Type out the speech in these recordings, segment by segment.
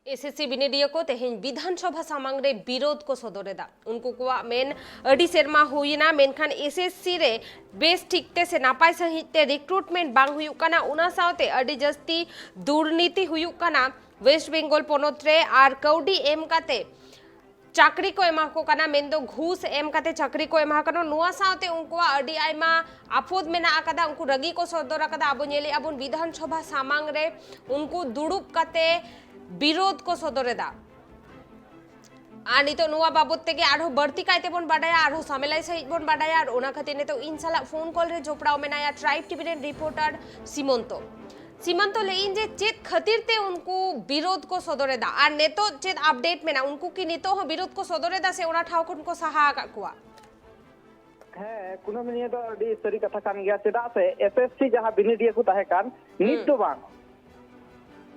SSC बिनिडिया को तेहें विधानसभा सामांग रे विरोध को सदरेदा उनको को मेन अडी सेरमा हुईना मेनखान एसएससी रे बेस ठीकते से नापाय सहित रिक्रूटमेंट बांग हुयुक काना उना सावते अडी जस्ती दुर्नीति हुयुक काना वेस्ट बेंगल पोनोत रे आर कौडी एम काते चाकरी को एमा को काना मेंदो घूस एम काते चाकरी को एमा कानो नुआ सावते उनको अडी आयमा आफोद मेना आकादा उनको रगी को सदर आकादा आबो नेली आबो विधानसभा सामांग रे उनको दुड़ुब काते विरोध को सदरेदा आनी तो नुआ बाबत तेगे आरो बढ़ती कायते बन बाडाया आरो सामेलाई सहित बन बाडाया और ओना खातिर ने तो इनशाला फोन कॉल रे जोपड़ाव मेनाया ट्राइब टीवी रे रिपोर्टर सीमंतो लेइन जे चेत खातिर ते उनको विरोध को सदरेदा आर नेतो चेत अपडेट मेना उनको की नेतो हो विरोध को सदरेदा से ओना ठाव को सहा का कुआ है कुनो मिनिया तो डी सरी कथा कान गया चेदा से एसएससी जहां बिनिडिया को ताहे कान नित तो बांग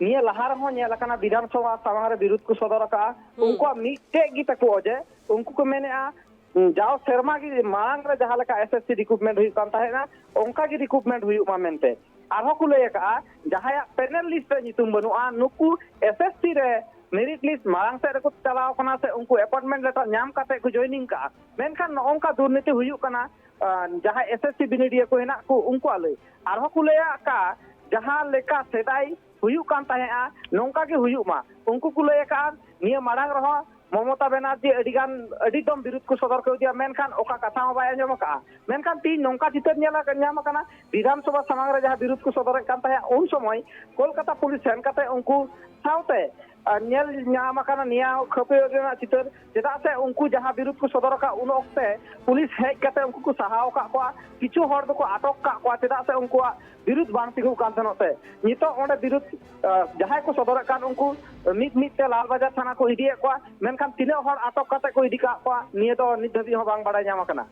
निया लहार हो निया लकाना विधानसभा सामारे विरोध को सदर का उनको मिटे गी तक ओजे उनको को मैंने जाओ शर्मा की मांग रे जहां लका एसएससी रिक्रूटमेंट हुई कान ताहे ना उनका की रिक्रूटमेंट हुई मा मेनते आरो को ले का जहां पैनल लिस्ट रे नितुम बनुआ नुकु एसएससी रे मेरिट लिस्ट मांग से रे को चलाव कना से उनको अपॉइंटमेंट लेटर नाम काते को जॉइनिंग का मेनखान उनका दुर्नीति हुई कना जहां एसएससी बिनिडिया को हेना को उनको आले आरो को ले का जहां लेका सेदाई हुयुक कान ताहेआ नोंका के हुयुक मा उनको को लय का निया माडांग रहो ममता बनर्जी अडिगान अडिदम विरुद्ध को सदर कर दिया मेनखान ओका कथा हो बाय अंजम का मेनखान ती नोंका चितर नेला न्याम काना विधानसभा समांग रे जहां विरुद्ध को सदर कान ताहे उन समय कोलकाता पुलिस सेन काते उनको साउते नेल न्याम काना निया खपे रेना चितर जेदा से उनको जहां विरुद्ध को सदर का उन वक्ते पुलिस हेज काते उनको को सहाव का को किछु हर दो को अटक का को जेदा से उनको विरुद्ध बांग तिगु कान तनोते नितो ओंडे विरुद्ध जहां को सदर कान उनको मिट ते लाल बाजार थाना को इडिए को मेनखान तिने हर अटक काते को इडी का को निये तो नित धबी हो बांग बाडा न्याम काना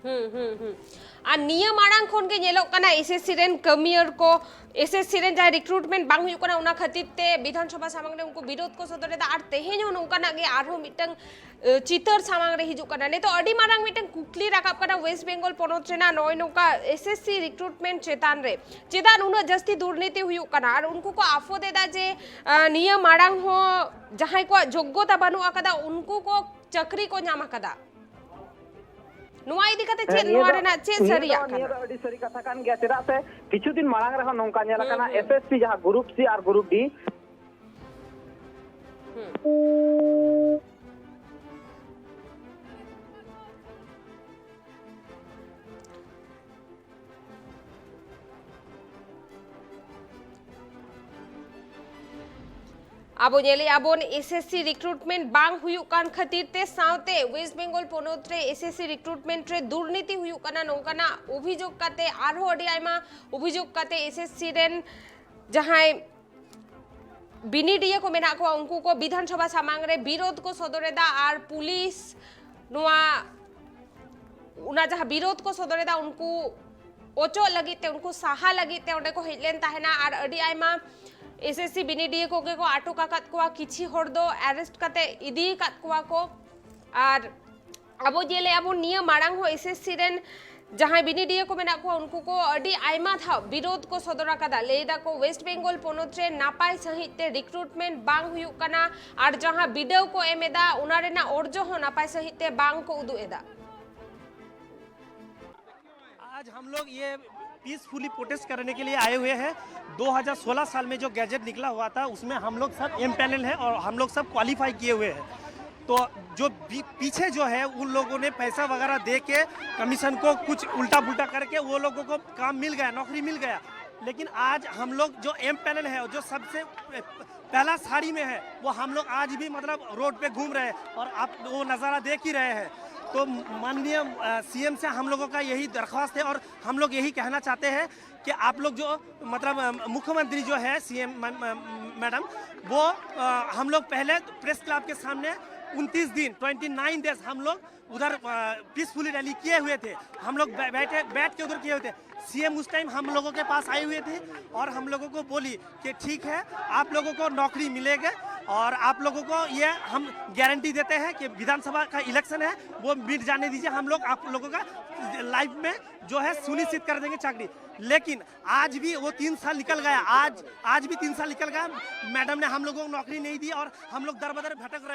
आ नियम आड़ांग खोन के नेलो कना एसएससी रेन कमियर को एसएससी रेन जा रिक्रूटमेंट बांग हुई कना उना खातिर ते विधानसभा सामांग रे उनको विरोध को सदरे दा आर तेहे जो नोकना गे आरो मिटंग चितर सामांग रे हिजु कना ने तो अडी मारांग मिटंग कुकली राकाब कना वेस्ट बेंगल पोनोत रेना नय नोका एसएससी रिक्रूटमेंट चेतान उन जस्ती दुर्नीति हुई कना आर उनको को आफो देदा जे नियम आड़ांग हो जहां को योग्यता बनु आकदा उनको को चक्री को नाम आकदा नुआ इदी कते चेत नुआ रेना चेत सरिया निया तो अडी सरी कथा कान गया चेदा से किछु दिन मांग रहा नोंका नेला कना एसएससी जहां ग्रुप सी और ग्रुप डी आबो नेले आबोन एसएससी रिक्रूटमेंट बांग हुयुक कान खातिर ते सावते वेस्ट बेंगल पोनोत रे एसएससी रिक्रूटमेंट रे दुर्नीति हुयुक काना नोंकाना अभियोग काते आरो अडी आयमा अभियोग काते एसएससी रेन जहां बिनिडिया को मेना को उनको को विधानसभा सामांग रे विरोध को सदरेदा आर पुलिस नुआ उना जहां विरोध को सदरेदा उनको ओचो लगिते उनको साहा लगिते ओंडे को हेलेन ताहेना आर अडी आयमा एसएससी बिनिडिया को आटो काकत को किछि हर दो अरेस्ट काते इदी कात को आर अबो जेले अबो नियम मारांग हो एसएससी रेन जहां बिनिडिया को मेना को उनको को अडी आयमा था विरोध को सदरा कदा लेदा को वेस्ट बेंगल पोनोत रे नापाय सहित रिक्रूटमेंट बांग हुयु कना आर जहां बिडव को एमेदा उना रेना ओरजो हो नापाय सहित बांग को उदु एदा आज हम लोग ये पीसफुली प्रोटेस्ट करने के लिए आए हुए हैं 2016 साल में जो गैजेट निकला हुआ था उसमें हम लोग सब एम पैनल है और हम लोग सब क्वालिफाई किए हुए हैं तो जो पीछे जो है उन लोगों ने पैसा वगैरह दे के कमीशन को कुछ उल्टा पुल्टा करके वो लोगों को काम मिल गया नौकरी मिल गया लेकिन आज हम लोग जो एम पैनल है जो सबसे पहला साड़ी में है वो हम लोग आज भी मतलब रोड पे घूम रहे हैं और आप वो नज़ारा देख ही रहे हैं तो माननीय सीएम से हम लोगों का यही दरख्वास्त है और हम लोग यही कहना चाहते हैं कि आप लोग जो मतलब मुख्यमंत्री जो है सीएम मैडम वो हम लोग पहले प्रेस क्लब के सामने 29 दिन 29 डेज हम लोग उधर पीसफुली रैली किए हुए थे हम लोग बैठ के उधर किए हुए थे सीएम उस टाइम हम लोगों के पास आए हुए थे और हम लोगों को बोली कि ठीक है आप लोगों को नौकरी मिलेगा और आप लोगों को ये हम गारंटी देते हैं कि विधानसभा का इलेक्शन है वो मिट जाने दीजिए, हम लोग आप लोगों का लाइफ में जो है सुनिश्चित कर देंगे चाकरी। लेकिन आज भी वो 3 साल निकल गया, आज भी 3 साल निकल गया, मैडम ने हम लोगों को नौकरी नहीं दी और हम लोग दर बदर भटक रहे हैं।